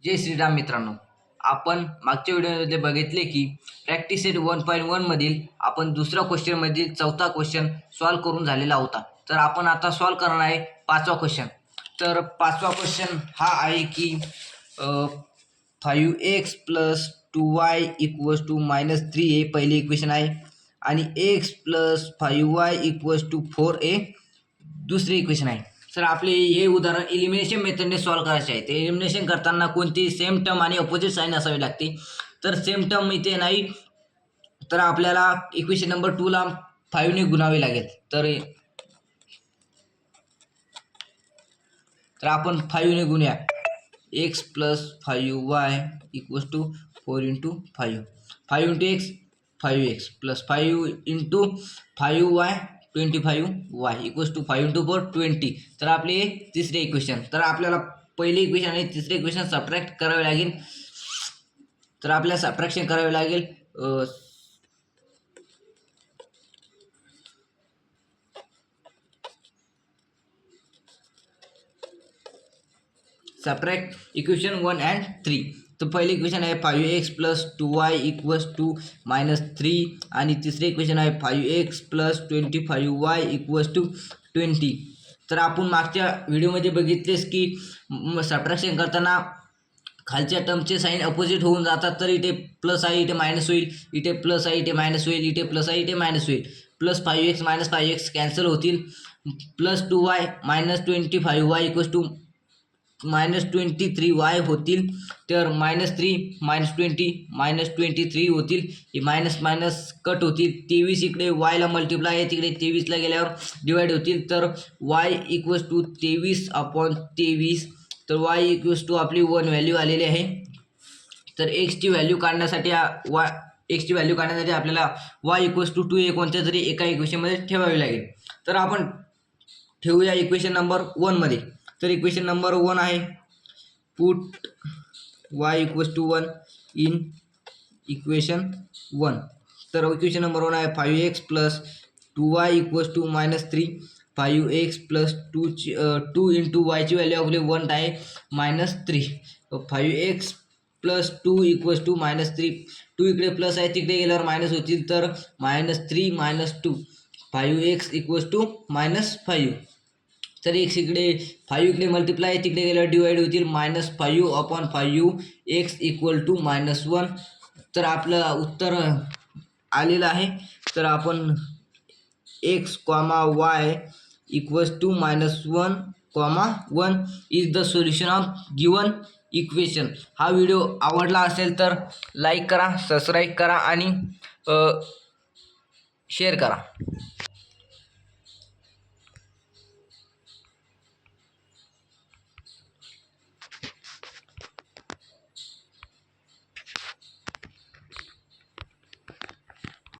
जय श्रीराम मित्रांनो, आपण मागच्या व्हिडिओमध्ये बघितले की प्रॅक्टिस सेट 1.1 मधील आपण दुसरा क्वेश्चन मधील चौथा क्वेश्चन सॉल्व करून झालेला होता। तर आपण आता सॉल्व करणार आहे पाचवा क्वेश्चन। तर पाचवा क्वेश्चन हा आहे की 5x + 2y = -3 हे पहिले इक्वेशन आहे आणि x + 5y = 4 हे दुसरे इक्वेशन आहे। सर आपले हे उदाहरण एलिमिनेशन मेथडने सॉल्व करायचे आहे। ते एलिमिनेशन करताना कोणती सेम टर्म आणि अपोजिट साइन असावी लागते। तर सेम टर्म इथे नाही, तर आपल्याला इक्वेशन नंबर 2 ला 5 ने गुणावे लागेल। तर आपण 5 ने गुणूया। x + 5y = 4 × 5 5 × x 5x + 5 × 5y 25y = 5 × 4 20। तर आपले तिसरे इक्वेशन। तर आपल्याला पहिले इक्वेशन आणि तिसरे इक्वेशन सबट्रॅक्ट करावे लागेल। तर आपल्याला सबट्रॅक्शन करावे लागेल। Subtract equation 1 and 3। तो पहिले इक्वेशन आहे 5x + 2y = -3 आणि तिसरे इक्वेशन आहे 5x + 25y = 20। तर आपण मागच्या व्हिडिओमध्ये बघितलेस की सबट्रॅक्शन करताना खालच्या टर्मचे साइन अपोजिट होऊन जातात। तर इथे प्लस आहे इथे मायनस होईल, इथे प्लस आहे इथे मायनस होईल, इथे प्लस आहे इथे मायनस होईल। +5x - 5x कॅन्सल होतील, +2y - 25y = -23y होतील। तर -3 - 20 - 23 होतील, हे मायनस मायनस कट होतील। 23 इकडे y ला मल्टिप्लाय आहे, तिकडे 23 ला गेल्यावर डिवाइड होतील। तर y = 23/23। तर y = आपली 1 व्हॅल्यू आलेली आहे। तर x ची व्हॅल्यू काढण्यासाठी आपल्याला y = 2 हे कोणत्या तरी एका इक्वेशनमध्ये ठेवावे लागेल। तर आपण ठेवूया इक्वेशन नंबर 1 मध्ये। तर इक्वेशन नंबर 1 आहे पुट y = 1 इन इक्वेशन 1। तर इक्वेशन नंबर 1 आहे 5x + 2y = -3 5x + 2 × y ची व्हॅल्यू आपली 1 आहे -3। 5x + 2 = -3, 2 इकडे प्लस आहे तिकडे गेल्यावर मायनस होतील। तर -3 - 2 5x = -5। तर x इकडे 5 इकडे मल्टिप्लाय आहे, तिकडे गेल्यावर डिवाइड होतील, -5/5 x = -1। तर आपलं उत्तर आलेलं आहे। तर आपण x, y = -1, is the solution of given equation. हा व्हिडिओ आवडला असेल तर लाईक करा, सबस्क्राईब करा आणि शेअर करा।